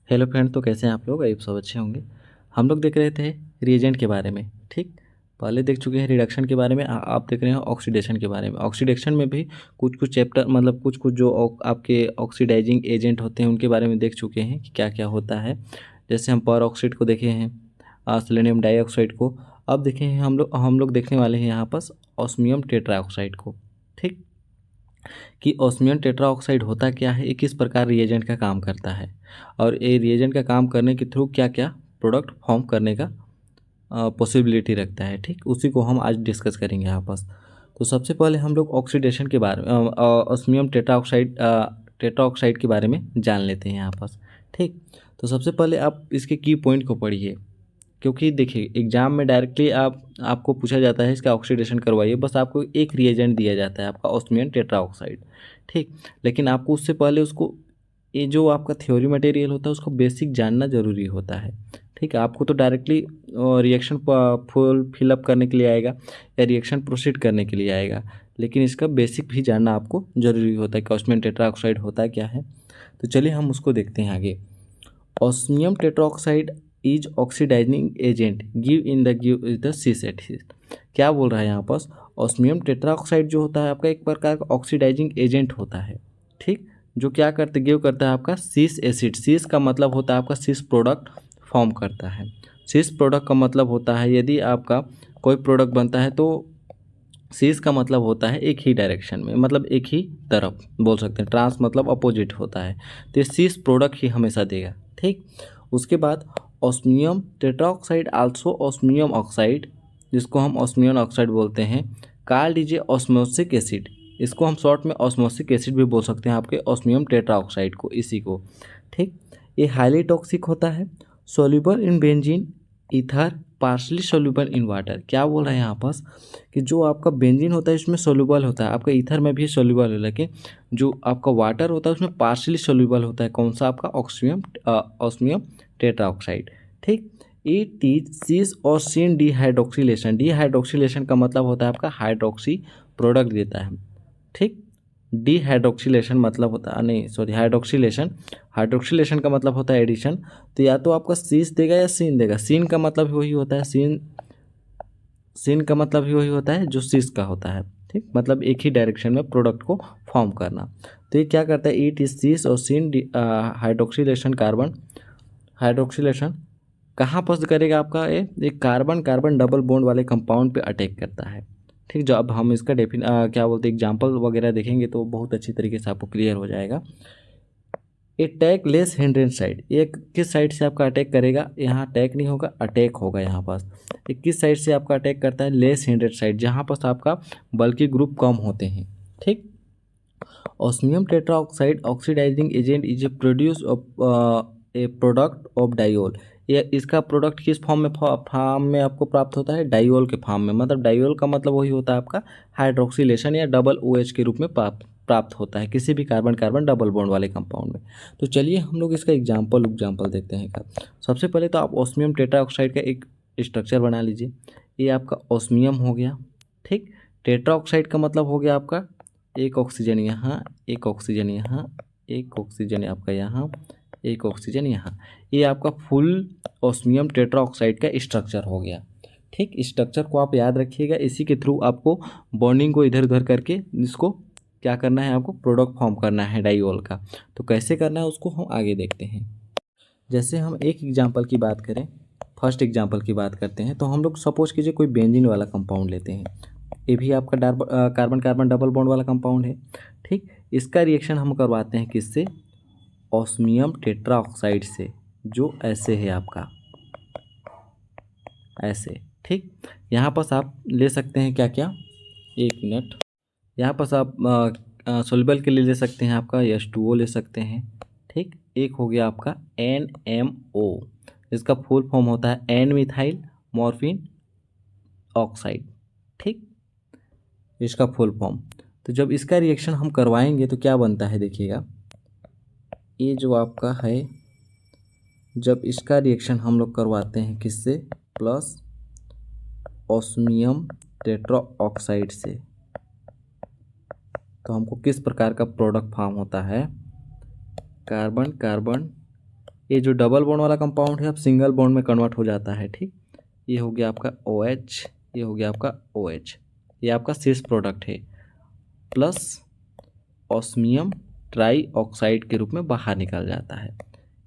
Hello friend, तो कैसे हैं आप लोग? आप सब अच्छे होंगे। हम लोग देख रहे थे रिएजेंट के बारे में। ठीक, पहले देख चुके हैं रिडक्शन के बारे में। आप देख रहे हैं ऑक्सीडेशन के बारे में। ऑक्सीडेशन में भी कुछ कुछ चैप्टर, मतलब कुछ कुछ जो आपके ऑक्सीडाइजिंग एजेंट होते हैं उनके बारे में देख चुके हैं कि क्या क्या होता है। जैसे हम पर ऑक्साइड को देखे हैं, सेलेनियम डाइऑक्साइड को। अब देखे हैं हम लोग देखने वाले हैं यहाँ पर ऑस्मियम टेट्राऑक्साइड को। ठीक, कि ऑस्मियम टेट्राऑक्साइड होता क्या है, ये किस प्रकार रिएजेंट का काम करता है, और ये रिएजेंट का काम करने के थ्रू क्या क्या प्रोडक्ट फॉर्म करने का पॉसिबिलिटी रखता है। ठीक, उसी को हम आज डिस्कस करेंगे यहाँ पास। तो सबसे पहले हम लोग ऑक्सीडेशन के बारे में, ऑस्मियम टेट्राऑक्साइड के बारे में जान लेते हैं यहाँ पास। ठीक, तो सबसे पहले आप इसके की पॉइंट को पढ़िए, क्योंकि देखिए एग्जाम में डायरेक्टली आपको पूछा जाता है इसका ऑक्सीडेशन करवाइए, बस आपको एक रिएजेंट दिया जाता है आपका ऑस्मियम टेट्राऑक्साइड। ठीक, लेकिन आपको उससे पहले उसको, ये जो आपका थ्योरी मटेरियल होता है उसको बेसिक जानना ज़रूरी होता है। ठीक है, आपको तो डायरेक्टली रिएक्शन फुल फिलअप करने के लिए आएगा या रिएक्शन प्रोसीड करने के लिए आएगा, लेकिन इसका बेसिक भी जानना आपको ज़रूरी होता है कि ऑस्मियम टेट्राऑक्साइड होता क्या है। तो चलिए हम उसको देखते हैं आगे। Osmium tetroxide is oxidising agent give is the see set. क्या बोल रहा है यहाँ पर? ऑस्मियम टेट्राऑक्साइड जो होता है आपका एक प्रकार का ऑक्सीडाइजिंग एजेंट होता है। ठीक, जो क्या करते गिव करता है आपका सीस एसिड। सीस का मतलब होता है आपका सीस प्रोडक्ट फॉर्म करता है। सीस प्रोडक्ट का मतलब होता है यदि आपका कोई प्रोडक्ट बनता है तो सीस का मतलब होता है एक ही डायरेक्शन में, मतलब एक ही तरफ बोल सकते हैं। ट्रांस मतलब अपोजिट होता है, तो ये सीस प्रोडक्ट ही हमेशा देगा। ठीक, उसके बाद osmium tetroxide also osmium oxide, जिसको हम ऑस्मियम ऑक्साइड बोलते हैं, कॉल्ड लीजिए ऑस्मोसिक एसिड। इसको हम शॉर्ट में ऑस्मोसिक एसिड भी बोल सकते हैं आपके ऑस्मियम टेट्राऑक्साइड को, इसी को। ठीक, ये हाईली टॉक्सिक होता है, soluble in benzene, ether, partially soluble in water. क्या बोल रहे हैं यहाँ पास कि जो आपका बेंजीन होता है इसमें सोल्यूबल होता है, आपका ईथर में भी सोल्यूबल है, लेकिन जो आपका वाटर होता है उसमें पार्शली सोल्यूबल होता है। कौन सा? आपका ऑस्मियम टेट्राऑक्साइड। ठीक, इट इज सीस और सीन डीहाइड्रोक्सिलेशन। डीहाइड्रोक्सिलेशन का मतलब होता है आपका हाइड्रोक्सी प्रोडक्ट देता है। ठीक, डीहाइड्रोक्सिलेशन मतलब होता है, नहीं सॉरी, हाइड्रोक्सिलेशन। हाइड्रोक्सिलेशन का मतलब होता है एडिशन। तो या तो आपका सीस देगा या सीन देगा। सीन का मतलब वही होता है, सीन सीन का मतलब ही वही होता है जो सीस का होता है। ठीक, मतलब एक ही डायरेक्शन में प्रोडक्ट को फॉर्म करना। तो ये क्या करता है, ईट इज सीस और सीन हाइड्रोक्सिलेशन कार्बन। हाइड्रोक्सिलेशन कहाँ पर करेगा आपका? ये एक कार्बन कार्बन डबल बॉन्ड वाले कंपाउंड पे अटैक करता है। ठीक, जो अब हम इसका क्या बोलते हैं एग्जाम्पल वगैरह देखेंगे तो बहुत अच्छी तरीके से आपको क्लियर हो जाएगा। अटैक लेस हिंड्रेंस साइड, ये किस साइड से आपका अटैक करेगा? यहाँ अटैक नहीं होगा, अटैक होगा यहाँ पास। ये किस साइड से आपका अटैक करता है? लेस हिंड्रेंस साइड, जहाँ पास आपका बल्कि ग्रुप कम होते हैं। ठीक, osmium tetroxide oxidising agent is a produce a product of diol. ये इसका प्रोडक्ट किस फॉर्म में आपको प्राप्त होता है? डाइओल के फॉर्म में। मतलब डाइओल का मतलब वही होता है आपका हाइड्रोक्सिलेशन या डबल OH के रूप में प्राप्त होता है किसी भी कार्बन कार्बन डबल बॉन्ड वाले कंपाउंड में। तो चलिए हम लोग इसका एग्जाम्पल देखते हैं का। सबसे पहले तो आप ऑस्मियम टेट्राऑक्साइड का एक स्ट्रक्चर बना लीजिए। ये आपका ऑस्मियम हो गया। ठीक, टेट्राऑक्साइड का मतलब हो गया आपका एक ऑक्सीजन यहाँ, एक ऑक्सीजन यहाँ, एक ऑक्सीजन आपका यहाँ, एक ऑक्सीजन यहाँ। ये आपका फुल ऑस्मियम टेट्राऑक्साइड का स्ट्रक्चर हो गया। ठीक, स्ट्रक्चर को आप याद रखिएगा, इसी के थ्रू आपको बॉन्डिंग को इधर उधर करके इसको क्या करना है, आपको प्रोडक्ट फॉर्म करना है डाइओल का। तो कैसे करना है उसको हम आगे देखते हैं। जैसे हम एक एग्जाम्पल की बात करें, फर्स्ट एग्जाम्पल की बात करते हैं, तो हम लोग सपोज कीजिए कोई बेंजीन वाला कंपाउंड लेते हैं। ये भी आपका कार्बन कार्बन डबल बॉन्ड वाला कंपाउंड है। ठीक, इसका रिएक्शन हम करवाते हैं किससे? ऑस्मियम टेट्राऑक्साइड से, जो ऐसे है आपका, ऐसे। ठीक, यहाँ पर आप ले सकते हैं क्या क्या, एक मिनट, यहाँ पर आप सोल्यूबल के लिए ले सकते हैं आपका H2O ले सकते हैं। ठीक, एक हो गया आपका NMO, इसका फुल फॉर्म होता है एन मिथाइल मॉर्फिन ऑक्साइड। ठीक, इसका फुल फॉर्म। तो जब इसका रिएक्शन हम करवाएंगे तो क्या बनता है देखिएगा, ये जो आपका है, जब इसका रिएक्शन हम लोग करवाते हैं किससे? प्लस ऑस्मियम टेट्राऑक्साइड से, तो हमको किस प्रकार का प्रोडक्ट फॉर्म होता है? कार्बन कार्बन ये जो डबल बॉन्ड वाला कंपाउंड है अब सिंगल बॉन्ड में कन्वर्ट हो जाता है। ठीक, ये हो गया आपका OH, ये हो गया आपका OH, ये आपका सिस प्रोडक्ट है, प्लस ऑस्मियम ट्राई ऑक्साइड के रूप में बाहर निकल जाता है।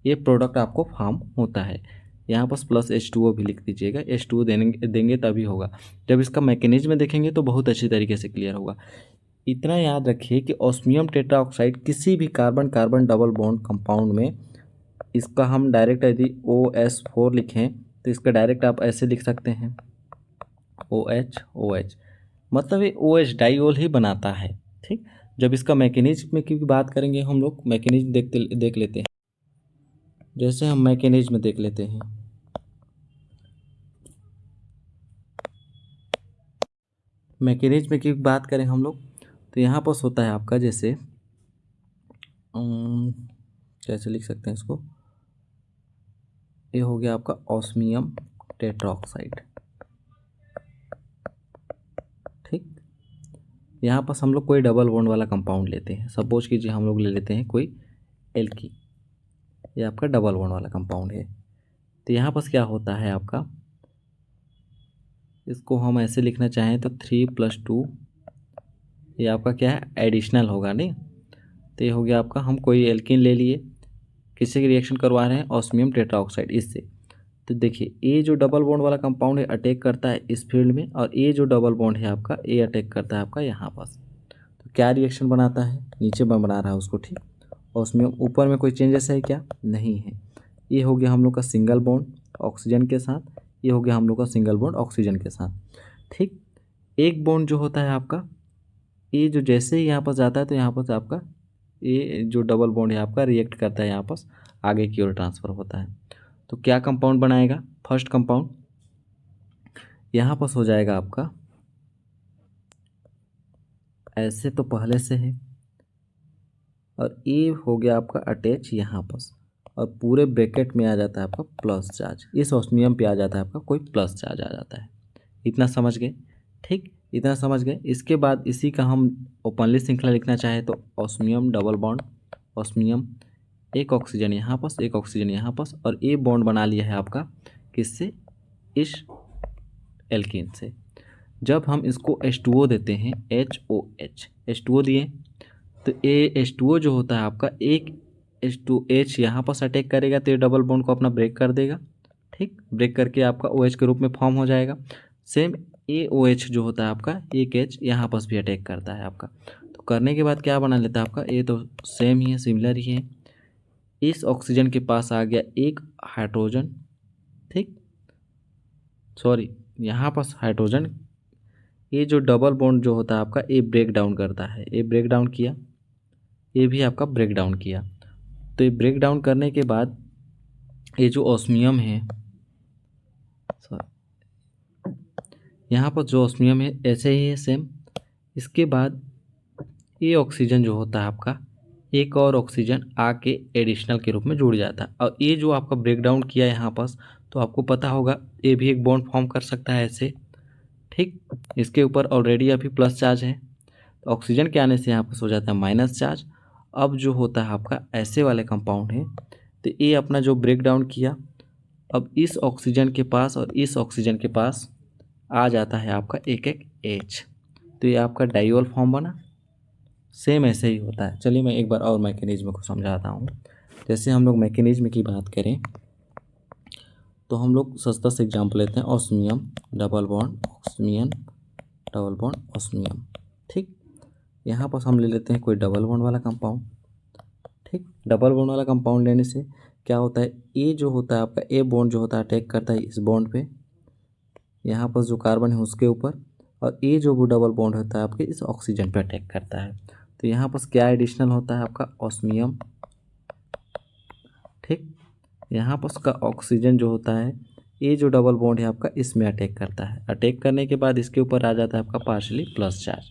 ये प्रोडक्ट आपको फॉर्म होता है। यहाँ पर प्लस H2O भी लिख दीजिएगा, H2O देंगे तभी होगा। जब इसका मैकेनिज्म देखेंगे तो बहुत अच्छी तरीके से क्लियर होगा। इतना याद रखिए कि ऑस्मियम टेट्राऑक्साइड किसी भी carbon carbon double bond compound में, इसका हम डायरेक्ट यदि OS4 लिखें तो इसका डायरेक्ट आप ऐसे लिख सकते हैं OH, मतलब ये OH डाइऑल ही बनाता है। ठीक, जब इसका मैकेनिज्म की बात करेंगे हम लोग, मैकेनिज्म देख लेते हैं। जैसे हम मैकेनिज्म देख लेते हैं, मैकेनिज्म की बात करें हम लोग तो यहाँ पर होता है आपका, जैसे कैसे लिख सकते हैं इसको, ये हो गया आपका ऑस्मियम टेट्राऑक्साइड। ठीक, यहाँ पर हम लोग कोई डबल बॉन्ड वाला कंपाउंड लेते हैं, सपोज कीजिए हम लोग ले लेते हैं कोई एल्की, ये आपका डबल बॉन्ड वाला कंपाउंड है। तो यहाँ पर क्या होता है आपका, इसको हम ऐसे लिखना चाहें तो 3+2, ये आपका क्या है एडिशनल होगा नहीं। तो ये हो गया आपका, हम कोई एल्कीन ले लिए, किससे की रिएक्शन करवा रहे हैं, ऑस्मियम टेट्राऑक्साइड इससे। तो देखिए ये जो डबल बॉन्ड वाला कंपाउंड है अटैक करता है इस फील्ड में, और ये जो डबल बॉन्ड है आपका ये अटैक करता है आपका यहाँ पास। तो क्या रिएक्शन बनाता है, नीचे में बना रहा है उसको। ठीक, ऑस्मियम ऊपर में कोई चेंजेस है क्या, नहीं है। ये हो गया हम लोग का सिंगल बॉन्ड ऑक्सीजन के साथ, ये हो गया हम लोग का सिंगल बॉन्ड ऑक्सीजन के साथ। ठीक, एक बॉन्ड जो होता है आपका, ये जो जैसे ही यहाँ पर जाता है तो यहाँ पर आपका ये जो डबल बॉन्ड है आपका रिएक्ट करता है, यहाँ पर आगे की ओर ट्रांसफ़र होता है। तो क्या कंपाउंड बनाएगा, फर्स्ट कंपाउंड यहाँ पर हो जाएगा आपका, ऐसे तो पहले से है, और ये हो गया आपका अटैच यहाँ पर, और पूरे ब्रैकेट में आ जाता है आपका प्लस चार्ज, इस ऑस्मियम पे आ जाता है आपका कोई प्लस चार्ज आ जाता है। इतना समझ गए। ठीक, इतना समझ गए। इसके बाद इसी का हम ओपनली श्रृंखला लिखना चाहे तो ऑस्मियम डबल बॉन्ड, ऑस्मियम एक ऑक्सीजन यहाँ पास एक ऑक्सीजन यहाँ पास, और ये बॉन्ड बना लिया है आपका किससे, इस एल्कीन से। जब हम इसको H2O देते हैं, HOH H2O दिए, तो ये H2O जो होता है आपका एक H2H यहाँ पर अटैक करेगा तो ये डबल बॉन्ड को अपना ब्रेक कर देगा। ठीक, ब्रेक करके आपका OH के रूप में फॉर्म हो जाएगा। सेम AOH जो होता है आपका एक H यहाँ पर भी अटैक करता है आपका। तो करने के बाद क्या बना लेता है आपका, ये तो सेम ही है, सिमिलर ही है। इस ऑक्सीजन के पास आ गया एक हाइड्रोजन। ठीक, सॉरी यहाँ पर हाइड्रोजन, ये जो डबल बॉन्ड जो होता है आपका ये ब्रेक डाउन करता है, ये ब्रेक डाउन किया, ये भी आपका ब्रेक डाउन किया। तो ये ब्रेक डाउन करने के बाद ये जो ऑस्मियम है, यहाँ पर जो ऑस्मियम है ऐसे ही है सेम। इसके बाद ये ऑक्सीजन जो होता है आपका, एक और ऑक्सीजन आके एडिशनल के रूप में जुड़ जाता है, और ये जो आपका ब्रेक डाउन किया यहाँ पास, तो आपको पता होगा ये भी एक बॉन्ड फॉर्म कर सकता है ऐसे। ठीक, इसके ऊपर ऑलरेडी अभी प्लस चार्ज है, तो ऑक्सीजन के आने से यहाँ पर हो जाता है माइनस चार्ज। अब जो होता है आपका ऐसे वाले कंपाउंड है, तो ये अपना जो ब्रेक डाउन किया, अब इस ऑक्सीजन के पास और इस ऑक्सीजन के पास आ जाता है आपका एक एक H, तो ये आपका डाइऑल फॉर्म बना। सेम ऐसे ही होता है। चलिए मैं एक बार और मैकेनिज्म को समझाता हूँ। जैसे हम लोग मैकेनिज्म की बात करें तो हम लोग सस्ता से एग्जाम्पल लेते हैं, osmium double bond oxygen double bond osmium. ठीक, यहाँ पर हम ले लेते हैं कोई डबल बॉन्ड वाला कंपाउंड। ठीक, डबल बॉन्ड वाला कंपाउंड लेने से क्या होता है, ए जो होता है आपका ए बॉन्ड जो होता है अटैक करता है इस बॉन्ड पे, यहाँ पर जो कार्बन है उसके ऊपर, और ए जो वो डबल बॉन्ड होता है आपके इस ऑक्सीजन पे अटैक करता है। तो यहाँ पर क्या एडिशनल होता है आपका ऑस्मियम। ठीक, यहाँ पर उसका ऑक्सीजन जो होता है, ये जो डबल बॉन्ड है आपका इसमें अटैक करता है। अटैक करने के बाद इसके ऊपर आ जाता है आपका पार्शली प्लस चार्ज।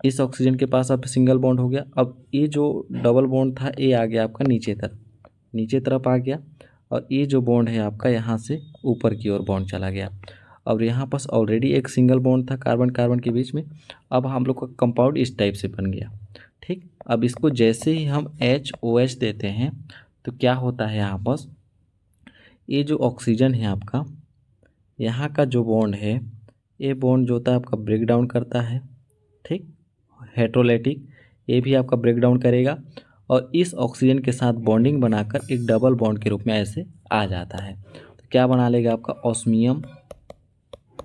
इस ऑक्सीजन के पास अब सिंगल बॉन्ड हो गया। अब ये जो डबल बॉन्ड था ये आ गया आपका नीचे तरफ आ गया, और ये जो बॉन्ड है आपका यहाँ से ऊपर की ओर बॉन्ड चला गया। अब यहाँ पास ऑलरेडी एक सिंगल बॉन्ड था कार्बन कार्बन के बीच में, अब हम लोग का कंपाउंड इस टाइप से बन गया। ठीक, अब इसको जैसे ही हम HOH देते हैं तो क्या होता है यहाँ पर, ये जो ऑक्सीजन है आपका, यहाँ का जो बॉन्ड है, ये बॉन्ड जो होता है आपका ब्रेक डाउन करता है, ठीक, हेट्रोलाइटिक, ये भी आपका ब्रेक डाउन करेगा और इस ऑक्सीजन के साथ बॉन्डिंग बनाकर एक डबल बॉन्ड के रूप में ऐसे आ जाता है। तो क्या बना लेगा आपका ऑस्मियम,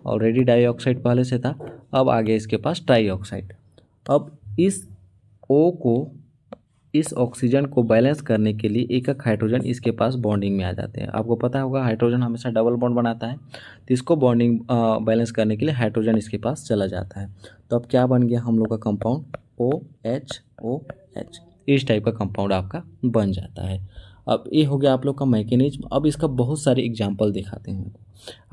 ऑलरेडी डाइऑक्साइड पहले से था, अब आगे इसके पास ट्राइऑक्साइड। अब इस O को, इस ऑक्सीजन को बैलेंस करने के लिए एक एक हाइड्रोजन इसके पास बॉन्डिंग में आ जाते हैं। आपको पता होगा हाइड्रोजन हमेशा डबल बॉन्ड बनाता है, तो इसको बॉन्डिंग बैलेंस करने के लिए हाइड्रोजन इसके पास चला जाता है। तो अब क्या बन गया हम लोग का कंपाउंड, OH, इस टाइप का कंपाउंड आपका बन जाता है। अब ये हो गया आप लोग का मैकेनिज्म। अब इसका बहुत सारे एग्जाम्पल दिखाते हैं,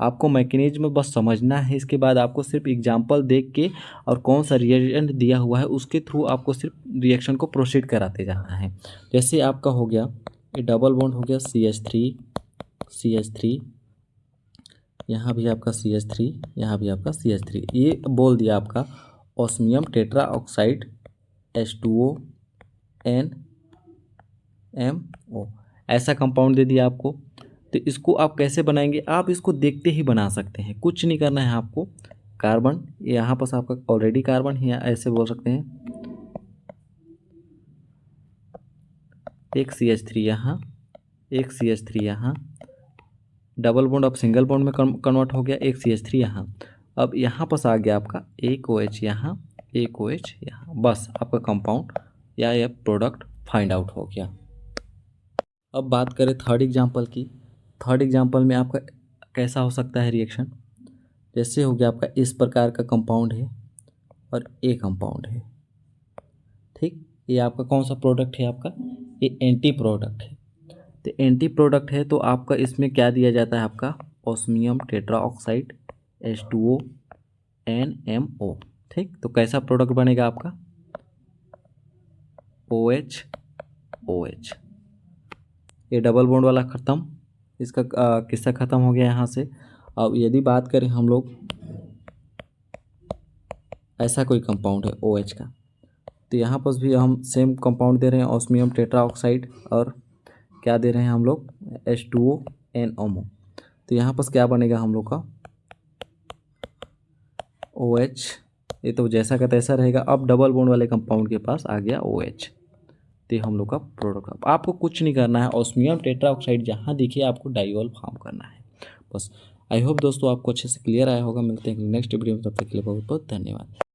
आपको मैकेनिज्म बस समझना है। इसके बाद आपको सिर्फ एग्जाम्पल देख के और कौन सा रिएजेंट दिया हुआ है उसके थ्रू आपको सिर्फ रिएक्शन को प्रोसीड कराते जाना है। जैसे आपका हो गया ये डबल बॉन्ड हो गया CH3, यहाँ भी आपका CH3, यहाँ भी आपका CH3, ये बोल दिया आपका osmium tetra oxide H2O NMO, ऐसा कंपाउंड दे दिया आपको। तो इसको आप कैसे बनाएंगे, आप इसको देखते ही बना सकते हैं, कुछ नहीं करना है आपको। कार्बन यहाँ पर आपका ऑलरेडी कार्बन है, ऐसे बोल सकते हैं, एक CH3 यहाँ, एक CH3 यहाँ, डबल बॉन्ड अब सिंगल बॉन्ड में कन्वर्ट हो गया, एक CH3 यहाँ। अब यहाँ पर आ गया आपका एक OH यहाँ, एक OH यहाँ, बस आपका कंपाउंड या यह प्रोडक्ट फाइंड आउट हो गया। अब बात करें थर्ड एग्जांपल की। थर्ड एग्जांपल में आपका कैसा हो सकता है रिएक्शन, जैसे हो गया आपका इस प्रकार का कंपाउंड है और ए कंपाउंड है, ठीक, ये आपका कौन सा प्रोडक्ट है, आपका ये एंटी प्रोडक्ट है। तो एंटी प्रोडक्ट है तो आपका इसमें क्या दिया जाता है, आपका osmium tetra oxide H2O NMO, ठीक। तो कैसा प्रोडक्ट बनेगा आपका OH, ये डबल बॉन्ड वाला ख़त्म, इसका किस्सा ख़त्म हो गया यहाँ से। अब यदि बात करें हम लोग, ऐसा कोई कंपाउंड है OH का, तो यहाँ पर भी हम सेम कंपाउंड दे रहे हैं ऑस्मियम टेट्रा ऑक्साइड और क्या दे रहे हैं हम लोग H2O NMO। तो यहाँ पर क्या बनेगा हम लोग का OH, ये तो जैसा का तैसा रहेगा। अब डबल बॉन्ड वाले कंपाउंड के पास आ गया OH, तो हम लोग का प्रोडक्ट। आपको कुछ नहीं करना है, ऑस्मियम टेट्रा ऑक्साइड जहाँ दिखे आपको डाइऑल फॉर्म करना है बस। आई होप दोस्तों आपको अच्छे से क्लियर आया होगा। मिलते हैं नेक्स्ट वीडियो में, तब तक के लिए बहुत बहुत धन्यवाद।